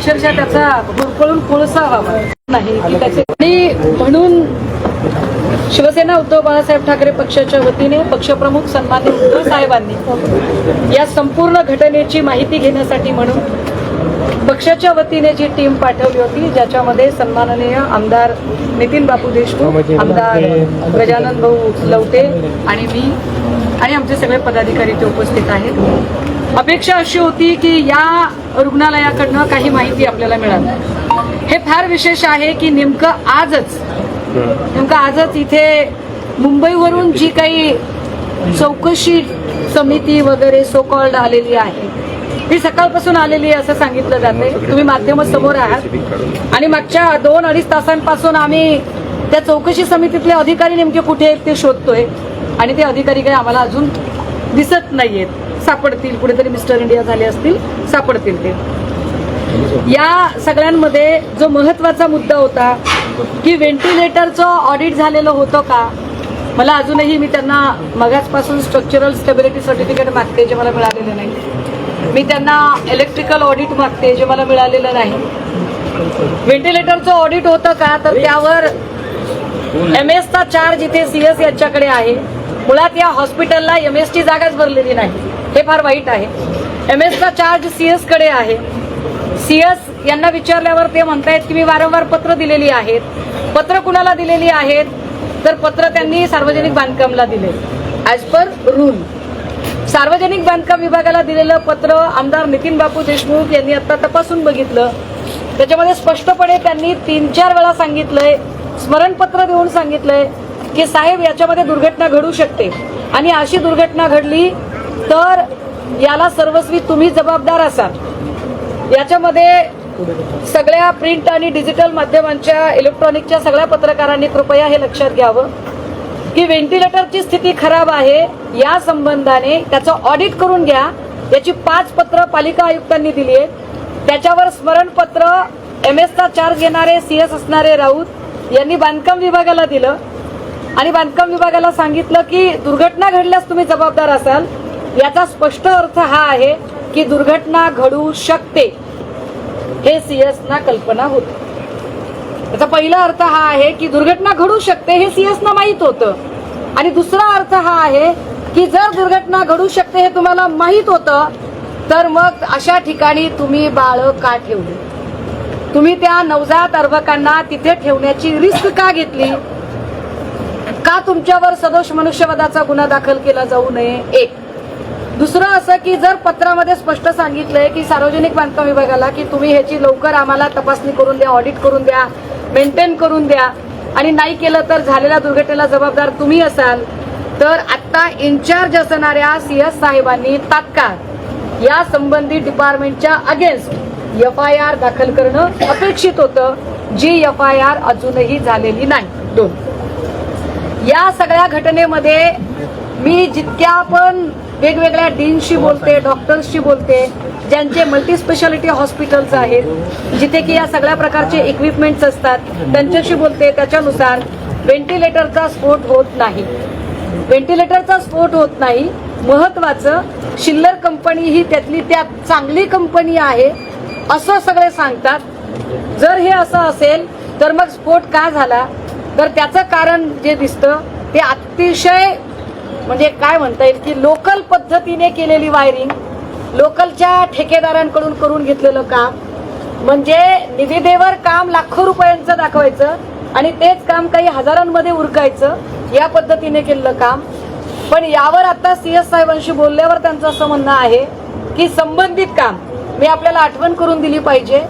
अक्षरशः त्याचा होरपळून कोळसा व्हावा नाही की त्याचे आणि म्हणून शिवसेना उद्धव बाळासाहेब ठाकरे पक्षाच्या वतीने पक्षप्रमुख सन्माननीय उद्धव साहेबांनी या संपूर्ण घटनेची माहिती घेण्यासाठी म्हणून पक्षाच्या वतीने जी टीम पाठवली होती, ज्याच्यामध्ये सन्माननीय आमदार नितीन बापू देशमुख, आमदार गजानन भाऊ लवटे आणि मी आणि आमचे सगळे पदाधिकारी ते उपस्थित आहेत. अपेक्षा अशी होती की या रुग्णालयाकडनं काही माहिती आपल्याला मिळाली. हे फार विशेष आहे की नेमकं आजच इथे मुंबईवरून जी काही चौकशी समिती वगैरे सो कॉल्ड आलेली आहे ती सकाळपासून आलेली आहे असं सांगितलं जाते. तुम्ही माध्यम समोर आहात आणि मागच्या 2-2.5 तासांपासून आम्ही त्या चौकशी समितीतले अधिकारी नेमके कुठे आहेत ते शोधतोय आणि ते अधिकारी काही आम्हाला अजून दिसत नाहीयेत. सापडतील, कुठेतरी मिस्टर इंडिया झाले असतील, सापडतील ते. या सगळ्यांमध्ये जो महत्वाचा मुद्दा होता की व्हेंटिलेटरचं ऑडिट झालेलं होतं का, मला अजूनही मी त्यांना मगाचपासून स्ट्रक्चरल स्टेबिलिटी सर्टिफिकेट मागते जे मला मिळालेलं नाही. मी त्यांना इलेक्ट्रिकल ऑडिट मागते जे मला मिळालेलं नाही. व्हेंटिलेटरचं ऑडिट होतं का तर त्यावर MS चा चार्ज इथे CS यांच्याकडे आहे. मुळात या हॉस्पिटलला MS ची जागाच भरलेली नाही, हे फार वाईट आहे. MS चा चार्ज CS कडे आहे. CS यांना विचारल्यावर ते म्हणतायत की मी वारंवार पत्र दिलेली आहेत. पत्र कुणाला दिलेली आहेत तर पत्र त्यांनी सार्वजनिक बांधकामला दिले ऍज पर रूल. सार्वजनिक बांधकाम विभागाला दिलेलं पत्र आमदार नितीन बापू देशमुख यांनी आता तपासून बघितलं. त्याच्यामध्ये स्पष्टपणे त्यांनी 3-4 वेळा सांगितलंय, स्मरणपत्र देऊन सांगितलंय की साहेब याच्यामध्ये दुर्घटना घडू शकते आणि अशी दुर्घटना घडली तर याला सर्वस्वी तुम्ही जबाबदार असाल. याच्यामध्ये सगळ्या प्रिंट आणि डिजिटल माध्यमांच्या इलेक्ट्रॉनिकच्या सगळ्या पत्रकारांनी कृपया हे लक्षात घ्यावं की व्हेंटिलेटरची स्थिती खराब आहे, या संबंधाने त्याचं ऑडिट करून घ्या. याची 5 पत्र पालिका आयुक्तांनी दिली आहेत. त्याच्यावर स्मरणपत्र MS चा चार्ज घेणारे CS असणारे राऊत यांनी बांधकाम विभागाला दिलं आणि बांधकाम विभागाला सांगितलं की दुर्घटना घडल्यास तुम्ही जबाबदार असाल. याचा स्पष्ट अर्थ हा आहे की दुर्घटना घडू शकते हे CS ना कल्पना होती. त्याचा पहिला अर्थ हा आहे की दुर्घटना घडू शकते हे CS ना माहित होतं आणि दुसरा अर्थ हा आहे की जर दुर्घटना घडू शकते हे तुम्हाला माहित होतं तर मग अशा ठिकाणी तुम्ही बाळ का ठेवली, तुम्ही त्या नवजात अर्भकांना तिथे ठेवण्याची रिस्क का घेतली, का तुमच्यावर सदोष मनुष्यवधाचा गुन्हा दाखल केला जाऊ नये. एक. दुसरं असं की जर पत्रामध्ये स्पष्ट सांगितलंय की सार्वजनिक बांधकाम विभागाला की तुम्ही ह्याची लवकर आम्हाला तपासणी करून द्या, ऑडिट करून द्या, मेंटेन करून द्या आणि नाही केलं तर झालेल्या दुर्घटनेला जबाबदार तुम्ही असाल, तर आता इन्चार्ज असणाऱ्या CS साहेबांनी तात्काळ या संबंधित डिपार्टमेंटच्या अगेन्स्ट FIR दाखल करणं अपेक्षित होतं, जी FIR अजूनही झालेली नाही. 2. या सगळ्या घटनेमध्ये मी जितक्या पण वेगवेगळ्या डीनशी बोलते, डॉक्टर्सशी बोलते, ज्यांचे मल्टीस्पेशालिटी हॉस्पिटल्स आहेत, जिथे की या सगळ्या प्रकारचे इक्विपमेंट्स असतात, त्यांच्याशी बोलते. त्याच्यानुसार व्हेंटिलेटरचा स्फोट होत नाही. व्हेंटिलेटरचा स्फोट होत नाही. महत्वाचं, शिल्लर कंपनी ही त्यातली त्यात चांगली कंपनी आहे असं सगळे सांगतात. जर हे असं असेल तर मग स्फोट का झाला तर त्याचं कारण जे दिसतं ते अतिशय म्हणजे काय म्हणता येईल की लोकल पद्धतीने केलेली वायरिंग, लोकलच्या ठेकेदारांकडून करून घेतलेलं काम, म्हणजे निविदेवर काम लाखो रुपयांचं दाखवायचं आणि तेच काम काही हजारांमध्ये उरकायचं, या पद्धतीने केलेलं काम. पण यावर आता CS साहेबांशी बोलल्यावर त्यांचं असं म्हणणं आहे की संबंधित काम, मी आपल्याला आठवण करून दिली पाहिजे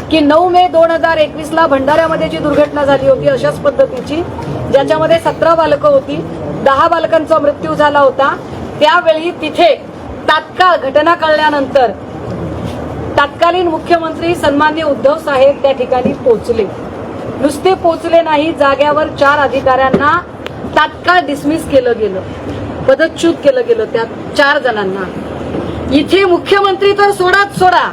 की 9 मे 2021 भंडाऱ्यामध्ये जी दुर्घटना झाली होती अशाच पद्धतीची, ज्याच्यामध्ये 17 बालकं होती, 10 बालकांचा मृत्यू झाला होता. त्यावेळी तिथे तात्काळ घटना कळल्यानंतर तत्कालीन मुख्यमंत्री सन्माननीय उद्धव साहेब त्या ठिकाणी पोहोचले. नुसते पोहोचले नाही, जाग्यावर 4 अधिकाऱ्यांना तात्काळ डिसमिस केलं गेलं, पदच्युत केलं गेलं त्या 4 जणांना. इथे मुख्यमंत्री तर सोडाच सोडा,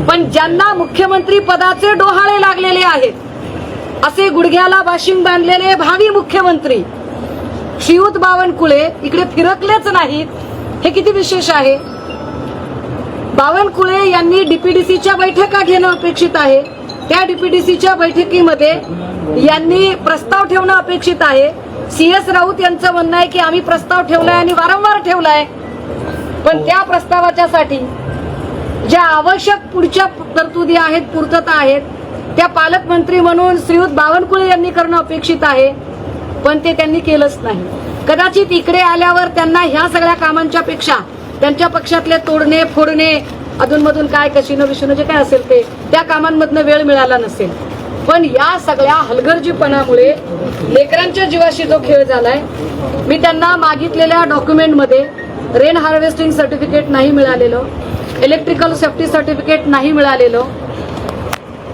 पण ज्यांना मुख्यमंत्री पदाचे डोहाळे लागलेले आहेत असे गुडघ्याला बाशिंग बांधलेले भावी मुख्यमंत्री श्रीयुत बावनकुळे इकडे फिरकलेच नाहीत. हे किती विशेष आहे. बावनकुळे यांनी डीपीडीसीच्या बैठका घेणं अपेक्षित आहे. त्या डीपीडीसीच्या बैठकीमध्ये यांनी प्रस्ताव ठेवणं अपेक्षित आहे. CS राऊत यांचं म्हणणं आहे की आम्ही प्रस्ताव ठेवलाय आणि वारंवार ठेवलाय, पण त्या प्रस्तावाच्यासाठी ज्या आवश्यक पुढच्या तरतुदी आहेत, पूर्तता आहेत, त्या पालकमंत्री म्हणून श्रीयुत बावनकुळे यांनी करणं अपेक्षित आहे, पण ते त्यांनी केलंच नाही. कदाचित इकडे आल्यावर त्यांना ह्या सगळ्या कामांच्या पेक्षा त्यांच्या पक्षातले तोडणे फोडणे अधूनमधून काय कशिनो विषिनो जे काय असेल ते त्या कामांमधनं वेळ मिळाला नसेल. पण या सगळ्या हलगर्जीपणामुळे लेकरांच्या जीवाशी जो खेळ झालाय, मी त्यांना मागितलेल्या डॉक्युमेंटमध्ये रेन हार्वेस्टिंग सर्टिफिकेट नाही मिळालेलं, इलेक्ट्रिकल सेफ्टी सर्टिफिकेट नाही मिळालेलं,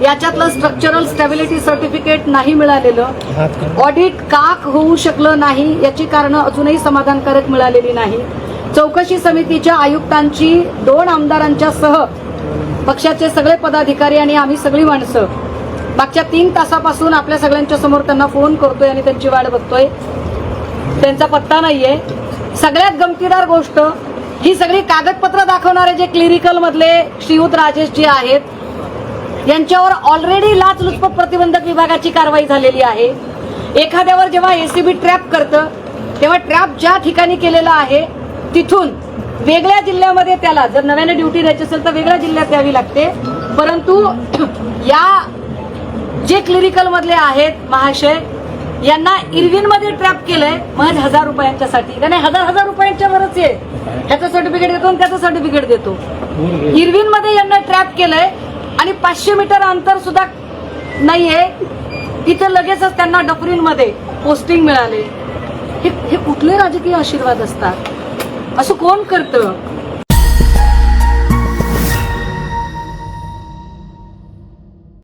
याच्यातलं स्ट्रक्चरल स्टॅबिलिटी सर्टिफिकेट नाही मिळालेलं, ऑडिट का होऊ शकलं नाही याची कारणं अजूनही समाधानकारक मिळालेली नाही. चौकशी समितीच्या आयुक्तांची 2 आमदारांच्या सह पक्षाचे सगळे पदाधिकारी आणि आम्ही सगळी माणसं मागच्या 3 तासापासून आपल्या सगळ्यांच्या समोर त्यांना फोन करतोय आणि त्यांची वाट बघतोय. त्यांचा पत्ता नाहीये. सगळ्यात गमतीदार गोष्ट, ही सगळी कागदपत्र दाखवणारे जे क्लिरिकल मधले श्रीयुत राजेश जी आहेत, यांच्यावर ऑलरेडी लाचलुचपत प्रतिबंधक विभागाची कारवाई झालेली आहे. एखाद्यावर जेव्हा एसीबी ट्रॅप करतं तेव्हा ट्रॅप ज्या ठिकाणी केलेला आहे तिथून वेगळ्या जिल्ह्यामध्ये त्याला जर नव्याने ड्युटी द्यायची असेल तर वेगळ्या जिल्ह्यात द्यावी लागते. परंतु या जे क्लिरिकल मधले आहेत महाशय, यांना इरविन मध्ये ट्रॅप केलंय महज 1000 रुपयांच्यासाठी. त्याने 1000 रुपयांच्या वरच आहे, ह्याचं सर्टिफिकेट देतो आणि त्याचं सर्टिफिकेट देतो. इरविन मध्ये यांना ट्रॅप केलंय आणि 500 मीटर अंतर सुद्धा नाहीये, तिथे लगेचच त्यांना डफरीनमध्ये पोस्टिंग मिळाले. हे कुठले राजकीय आशीर्वाद असतात? असं कोण करतं?